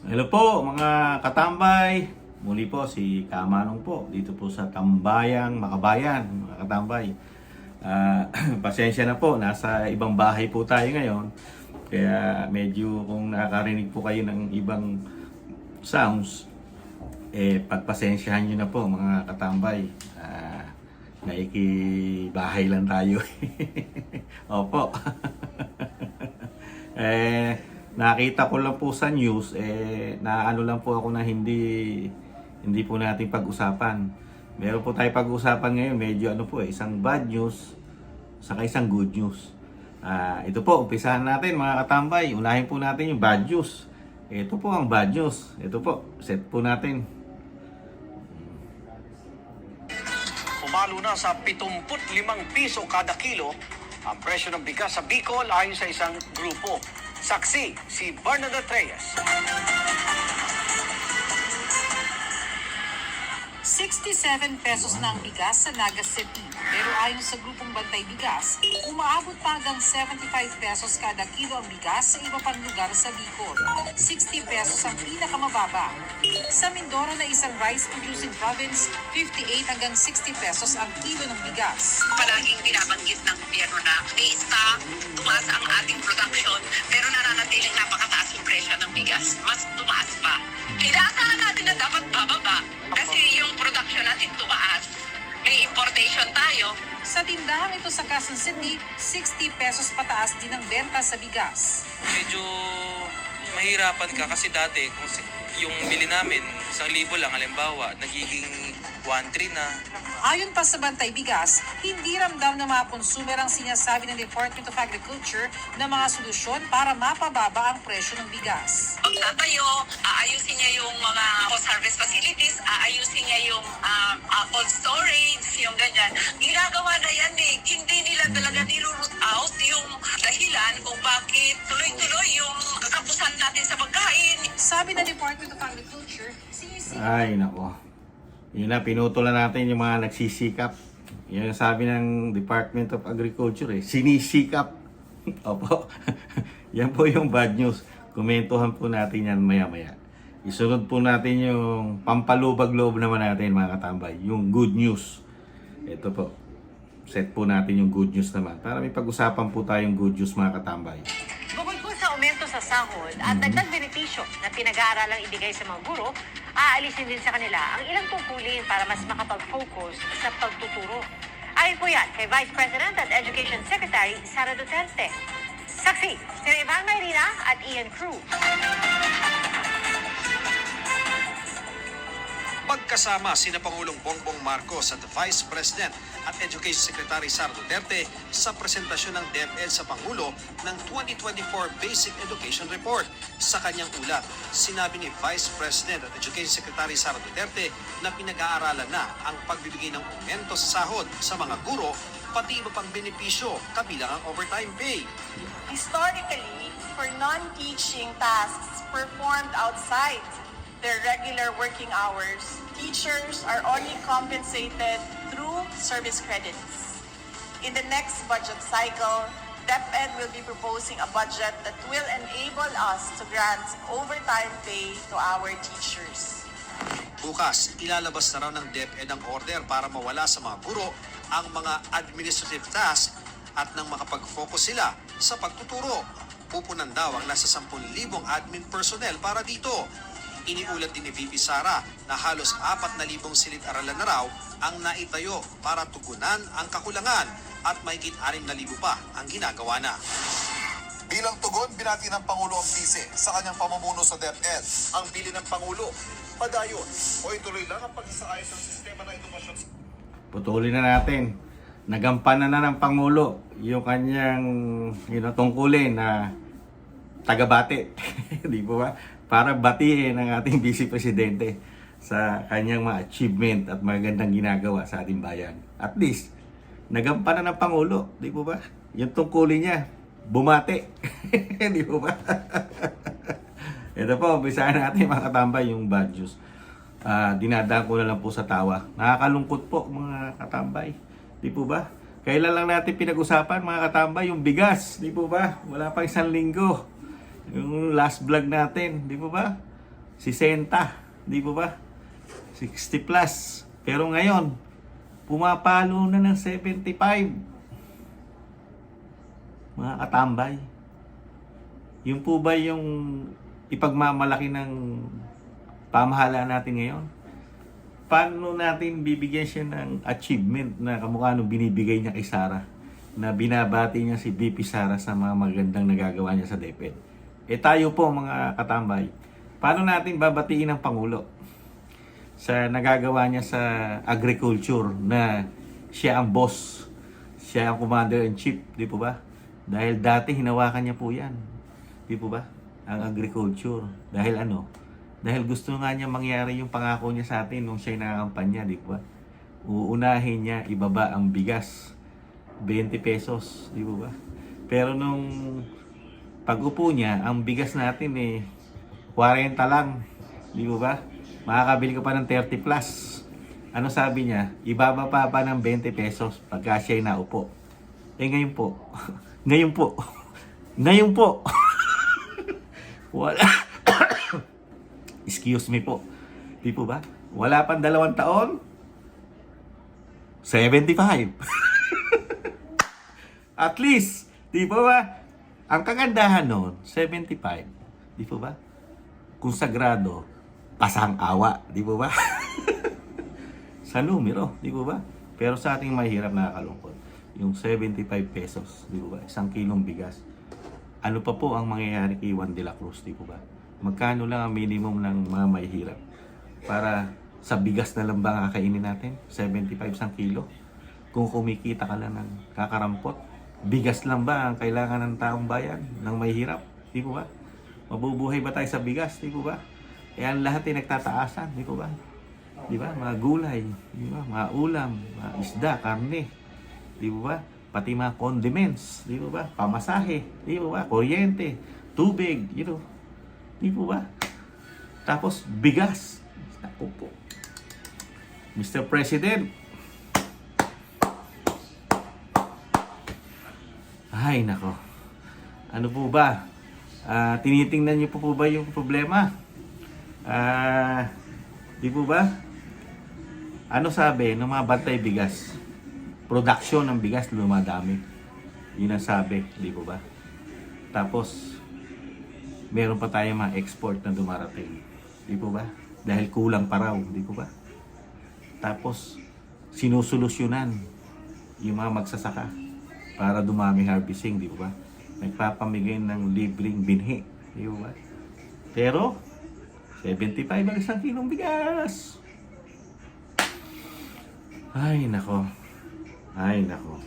Hello po mga katambay. Muli po si Kamanong po dito po sa Tambayang Makabayan, mga katambay. Pasensya na po, nasa ibang bahay po tayo ngayon. Kaya medyo kung nakakarinig po kayo ng ibang sounds, pagpasensyahan nyo na po mga katambay. Naikibahay lang tayo. Opo. Nakita ko lang po sa news, na ano lang po ako na hindi po natin pag-usapan. Meron po tayo pag-usapan ngayon, medyo ano po isang bad news, saka isang good news. Ito po, umpisahan natin mga katambay. Unahin po natin yung bad news. Ito po ang bad news. Ito po, set po natin. Umalo na sa 75 piso kada kilo ang presyo ng bigas sa Bicol ayon sa isang grupo. Saksi si Bernadette Reyes. 67 pesos na ang bigas sa Naga City. Pero ayon sa grupong Bantay Bigas, umaabot pa hanggang 75 pesos kada kilo ang bigas sa iba pang lugar sa Bicol. 60 pesos ang pinakamababa. Sa Mindoro na isang rice-producing province, 58 hanggang 60 pesos ang kilo ng bigas. Palaging binabanggit ng gobyerno na may stock, tumaas ang ating production, pero nananatiling napakataas yung presyo ng bigas. Mas tumaas pa. Inaasahan natin na dapat bababa kasi yung production natin tumaas. May importation tayo. Sa tindahan ito sa Quezon City, 60 pesos pataas din ang benta sa bigas. Medyo mahirapan ka kasi dati kung yung bili namin 1,000 lang halimbawa nagiging 1,300 na. Ayon pa sa Bantay Bigas, hindi ramdam ng mga consumer ang sinasabi ng Department of Agriculture na mga solusyon para mapababa ang presyo ng bigas. Pagtatayo, aayusin niya yung mga post-harvest facilities, aayusin niya yung cold storage, yung ganyan. Ginagawa na yan eh. Hindi nila talaga niluroot out yung dahilan kung bakit tuloy-tuloy yung kakapusan natin sa pagkain. Sabi ng Department of Agriculture, Ay nako. Yun na, pinutulan natin yung mga nagsisikap. Yun ang sabi ng Department of Agriculture sinisikap. Opo. Yan po yung bad news. Komentuhan po natin yan maya-maya. Isunod po natin yung pampalubag-loob naman natin mga katambay. Yung good news. Ito po. Set po natin yung good news naman. Para may pag-usapan po tayong good news mga katambay. Bukod po sa aumento sa sahod at dagdag benepisyo na pinag-aaralang ibigay sa mga guro, aalisin din sa kanila ang ilang tungkulin para mas makapag-focus sa pagtuturo. Ayon po yan kay Vice President at Education Secretary Sara Duterte. Saksi, sina Ivan Mayrina at Ian Cruz. Pagkasama sina Pangulong Bongbong Marcos at Vice President at Education Secretary Sara Duterte sa presentasyon ng DepEd sa Pangulo ng 2024 Basic Education Report. Sa kanyang ulat, sinabi ni Vice President at Education Secretary Sara Duterte na pinag-aaralan na ang pagbibigay ng aumento sa sahod sa mga guro pati iba pang benepisyo kabilang ang overtime pay. Historically, for non-teaching tasks performed outside their regular working hours, teachers are only compensated through service credits. In the next budget cycle, DepEd will be proposing a budget that will enable us to grant overtime pay to our teachers. Bukas, ilalabas na raw ng DepEd ang order para mawala sa mga guro ang mga administrative tasks at nang makapag-focus sila sa pagtuturo. Pupunan daw ang nasa 10,000 admin personnel para dito. Iniulat din ni VP Sara na halos 4,000 silid-aralan na raw ang naitayo para tugunan ang kakulangan at mahigit 6,000 pa ang ginagawa na. Bilang tugon, binati ng Pangulo ang bise sa kanyang pamumuno sa DepEd. Ang bili ng Pangulo, padayon o ituloy lang ang pag-isaayos ng sistema ng edukasyon. Putulin na natin. Nagampanan na ng Pangulo yung kanyang tungkulin na taga-bate. Di po ba? Para batiin ang ating Vice Presidente sa kanyang mga achievement at magandang ginagawa sa ating bayan. At least, nagampanan ng Pangulo. Di po ba? Yung tungkulin niya, bumate. Di po ba? Ito po, umpisahan natin mga katambay yung bad news. Dinadaan ko na lang po sa tawa. Nakakalungkot po mga katambay. Di po ba? Kailan lang natin pinag-usapan mga katambay yung bigas. Di po ba? Wala pang 1 linggo. Yung last vlog natin. Di po ba? 60, di po ba? 60 plus. Pero ngayon, pumapalo na ng 75. Mga katambay. Yung po ba yung ipagmamalaki ng pamahalaan natin ngayon? Paano natin bibigyan siya ng achievement na kamukha nung binibigay niya kay Sara, na binabati niya si VP Sara sa mga magandang nagagawa niya sa DepEd? Tayo po mga katambay, paano natin babatiin ang Pangulo sa nagagawa niya sa agriculture, na siya ang boss, siya ang commander-in-chief, di po ba? Dahil dati hinawakan niya po yan, di po ba? Ang agriculture. Dahil ano? Dahil gusto nga niya mangyari yung pangako niya sa atin nung siya'y nakakampanya, di ba? Uunahin niya ibaba ang bigas, 20 pesos, di ba? Pero nung pag-upo niya, ang bigas natin 40 lang, di ba? Makakabili ka pa ng 30 plus. Ano sabi niya? Ibaba pa ng 20 pesos pagka siya'y naupo. Ngayon po. Ngayon po. Ngayon po. Wala. Excuse me po. Di po ba? Wala pang 2 taon. 75. At least, di po ba? Ang kagandahan nun, 75. Di po ba? Kung sagrado, pasang awa. Di po ba? Sa numero. Di po ba? Pero sa ating mahirap, nakakalungkot. Yung 75 pesos. Di po ba? 1 kilong bigas. Ano pa po ang mangyayari kay Juan de la Cruz? Di po ba? Magkano lang ang minimum ng mga mahihirap para sa bigas na lang ba kakainin natin? 75 1 kilo. Kung kumikita ka lang ng kakarampot, bigas lang ba ang kailangan ng taong bayan ng mahihirap? Di po ba? Mabubuhay ba tayo sa bigas? Di po ba? Ang lahat ay nagtataasan. Di po ba? Di ba? Mga gulay, di ba? Mga ulam, mga isda, karne. Di po ba? Pati mga condiments, di po ba? Pamasahe, di po ba? Kuryente, tubig, di po ba? Tapos bigas. Ako po. Mr. President. Ay, nako. Ano po ba? Tinitingnan niyo po ba yung problema? Di po ba? Ano sabi ng mga bantay bigas? Production ng bigas lumadami. Yun ang sabi, di po ba? Tapos, meron pa tayong mga export na dumarating. Di po ba? Dahil kulang pa raw, di po ba? Tapos, sinusolusyonan yung mga magsasaka para dumami harvesting, di po ba? Nagpapamigay ng libreng binhi, di po ba? Pero, 75 ang 1 kilong bigas. Ay, nako. Ay, nako.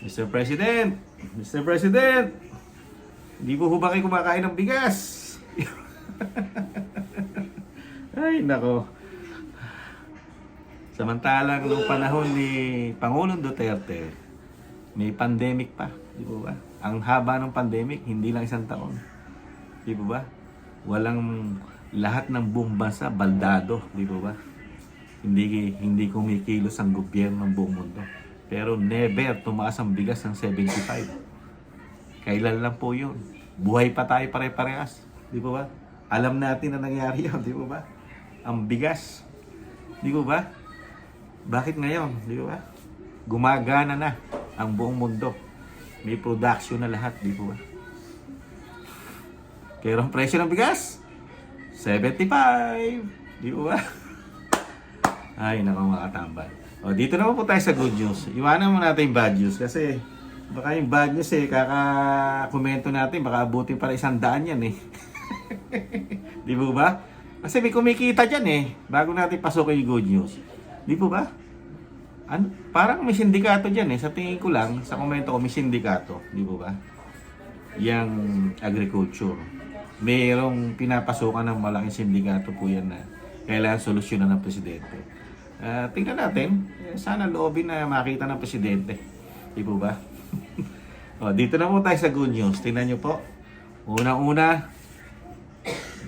Mr. President! Mr. President! Hindi po ba kayo kumakain ng bigas? Ay, nako. Samantalang noong panahon ni Pangulong Duterte, may pandemic pa. Di po ba? Ang haba ng pandemic, hindi lang 1 taon. Di po ba? Walang lahat ng buong bansa, baldado. Di po ba? Hindi kumikilos ang gobyerno ng buong mundo. Pero never tumaas ang bigas ng 75. Kailan lang po yun? Buhay pa tayo pare-parehas. Di po ba? Alam natin na nangyari yun. Di po ba? Ang bigas. Di po ba? Bakit ngayon? Di po ba? Gumagana na ang buong mundo. May production na lahat. Di po ba? Pero ang presyo ng bigas? 75. Di po ba? Ay, naku mga katambal. O, dito naman po tayo sa good news. Iwanan mo natin yung bad news kasi baka yung bad news kaka-komento natin, baka abutin para 100 yan Di po ba? Kasi may kumikita dyan bago natin pasukin yung good news. Di po ba? Parang may sindikato dyan Sa tingin ko lang, sa komento ko, may sindikato. Di po ba? Yang agriculture. Mayroong pinapasukan ng malaking sindikato po yan na kailangan solusyonan ng presidente. Tingnan natin. Sana loobin na makita ng presidente. Di po ba? O, dito na po tayo sa good news. Tingnan nyo po. Unang-una,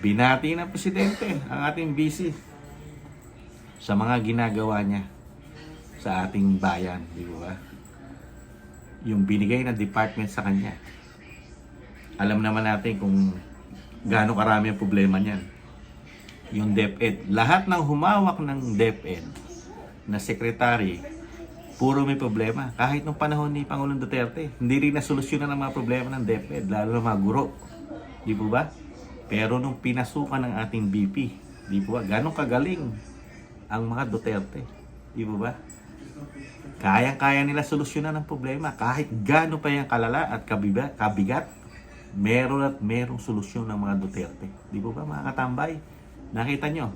binati ng presidente ang ating BC sa mga ginagawa niya sa ating bayan. Di ba? Yung binigay na department sa kanya. Alam naman natin kung gaano karami ang problema niyan. yung DepEd. Lahat ng humawak ng DepEd na secretary, puro may problema. Kahit nung panahon ni Pangulong Duterte, hindi rin nasolusyonan ang mga problema ng DepEd, lalo na mga guro. Di po ba? Pero nung pinasukan ng ating BP, di po ba? Ganong kagaling ang mga Duterte. Di po ba? Kayang-kaya nila solusyonan ang problema. Kahit gano'n pa yung kalala at kabigat, meron at merong solusyon ng mga Duterte. Di po ba mga katambay? Nakita nyo?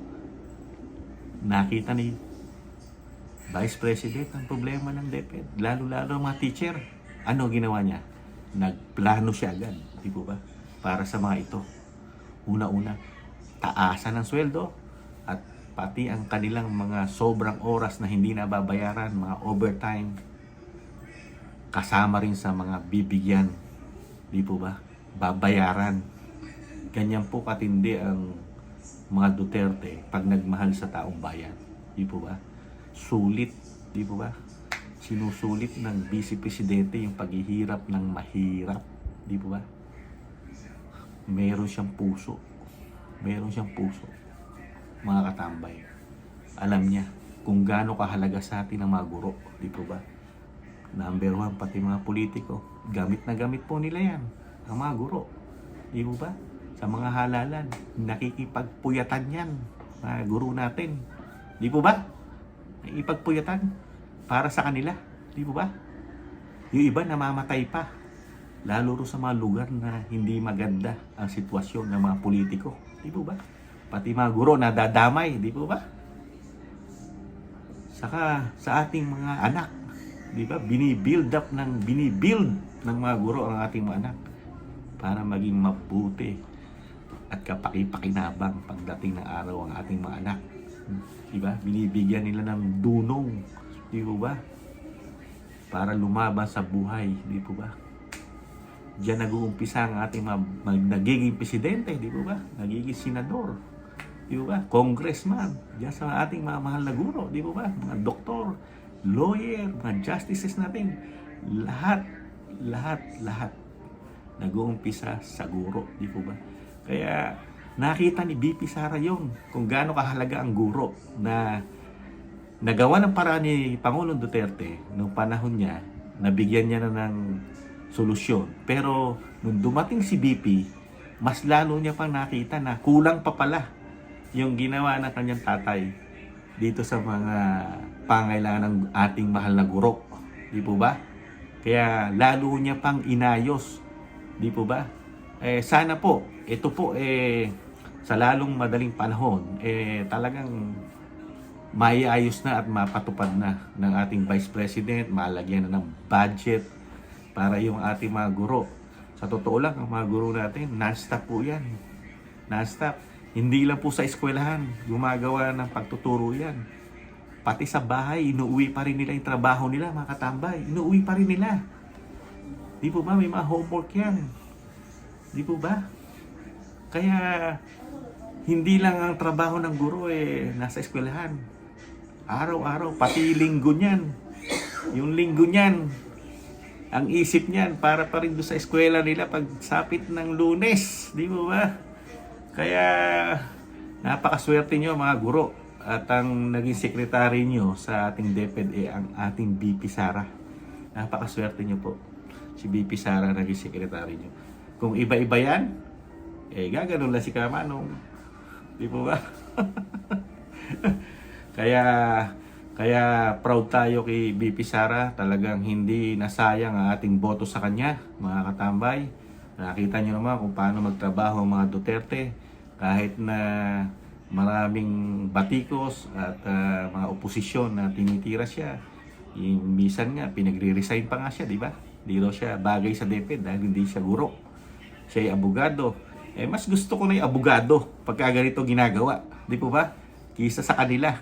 Nakita ni Vice President ang problema ng DepEd. Lalo-lalo ang mga teacher. Ano ginawa niya? Nagplano siya agad. Di po ba? Para sa mga ito. Una-una, taasan ng sweldo at pati ang kanilang mga sobrang oras na hindi nababayaran, mga overtime, kasama rin sa mga bibigyan. Di po ba? Babayaran. Ganyan po katindi ang mga Duterte pag nagmahal sa taong bayan. Di po ba? Sulit. Di po ba? Sinusulit ng Vice Presidente yung paghihirap ng mahirap. Di po ba? Meron siyang puso. Meron siyang puso. Mga katambay. Alam niya kung gaano kahalaga sa atin ang mga guro. Di po ba? Number 1, pati mga politiko. Gamit na gamit po nila yan. Ang mga guro. Di po ba? Sa mga halalan. Nakikipagpuyatan yan. Mga guro natin. Di po ba? Nakikipagpuyatan. Para sa kanila. Di po ba? Yung iba namamatay pa. Lalo rin sa mga lugar na hindi maganda ang sitwasyon ng mga politiko. Di po ba? Pati mga guro nadadamay. Di po ba? Saka sa ating mga anak. Di ba? Binibuild ng mga guro ang ating mga anak para maging mabuti at kapaki-pakinabang pagdating ng araw ang ating mga anak. Di ba? Binibigyan nila ng dunong. Di po ba? Para lumaban sa buhay. Di po ba? Diyan nag-uumpisa ang ating nagiging presidente, di ba? Nagiging senador, di ba? Congressman, diyan sa ating mga mahal na guro, di ba? Mga doktor, lawyer, mga justices natin, lahat nag-uumpisa sa guro, di ba? Kaya nakita ni BP Sara yung kung gaano kahalaga ang guro na nagawa ng paraan ni Pangulong Duterte noong panahon niya, nabigyan niya na ng solusyon. Pero nung dumating si BP, mas lalo niya pang nakita na kulang pa pala yung ginawa ng kanyang tatay dito sa mga pangailangan ng ating mahal na guro. Di po ba? Kaya lalo niya pang inayos. Di po ba? Sana po, ito po sa lalong madaling panahon, talagang maiayos na at mapatupad na ng ating Vice President, malagyan na ng budget para yung ating mga guro. Sa totoo lang, ang mga guro natin, non-stop po yan. Non-stop. Hindi lang po sa eskwelahan, gumagawa ng pagtuturo yan. Pati sa bahay, inuuwi pa rin nila yung trabaho nila, mga katambay. Inuuwi pa rin nila. Di po ba? May mga homework yan. Di po ba? Kaya, hindi lang ang trabaho ng guro nasa eskwelahan. Araw-araw, pati linggo niyan. Yung linggo niyan, ang isip niyan para pa rin doon sa eskwela nila pag sapit ng Lunes, di ba ba? Kaya napakaswerte nyo mga guro at ang naging sekretary nyo sa ating DepEd ang ating BP Sara. Napakaswerte nyo po. Si BP Sara naging sekretary nyo. Kung iba-iba yan, gaganon lang si Kamanong. Di ba ba? Kaya proud tayo kay BP Sara. Talagang hindi nasayang ang ating boto sa kanya, mga katambay. Nakita nyo naman kung paano magtrabaho ang mga Duterte. Kahit na maraming batikos at mga oposisyon na tinitira siya. Minsan nga, pinagre-resign pa nga siya, di ba? Di raw siya bagay sa DepEd dahil hindi siya guro. Siya ay abogado. Mas gusto ko na yung abogado pagka ganito ginagawa. Di po ba? Kisa sa kanila.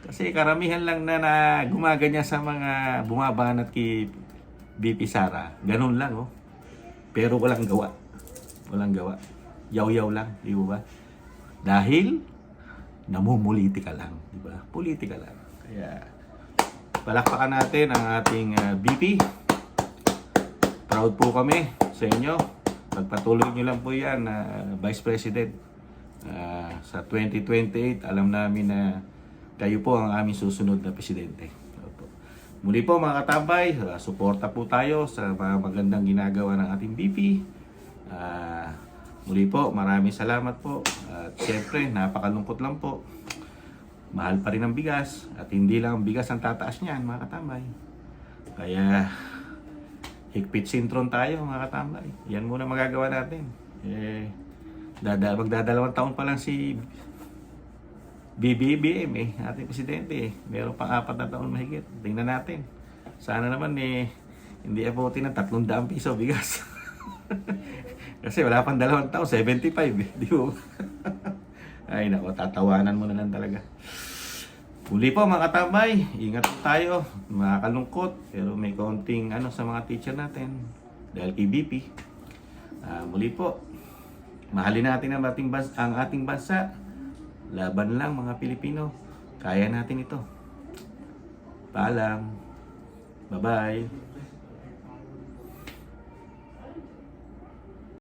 Kasi karamihan lang na gumaganyan sa mga bumabanat kay BP Sara. Ganun lang, oh. Pero walang gawa. Walang gawa. Yaw-yaw lang, di ba? Dahil namumulitika lang, di ba? Politika lang. Kaya palakpakan natin ang ating BP. Proud po kami sa inyo. Pagpatuloy nyo lang po yan, Vice President. Sa 2028, alam namin na kayo po ang aming susunod na presidente. Opo. Muli po mga katabay, suporta po tayo sa mga magandang ginagawa ng ating VP. Muli po, maraming salamat po. At syempre, napakalungkot lang po. Mahal pa rin ang bigas. At hindi lang ang bigas ang tataas niyan, mga katabay. Kaya, higpit sintron tayo, mga katabay. Yan muna magagawa natin. Magdadalawang taon pa lang si BBM ating presidente Meron pang 4 na taon mahigit. Tingnan natin. Sana naman hindi abutin ng 300 piso bigas. Kasi wala pang 2 taon, 75 di ba? Ay nako, tatawanan mo na lang talaga. Muli po mga katabay, ingat po tayo. Makakalungkot, pero may konting sa mga teacher natin dahil kay BP. Muli po, mahalin natin ang ating bansa. Laban lang mga Pilipino. Kaya natin ito. Paalam. Bye-bye.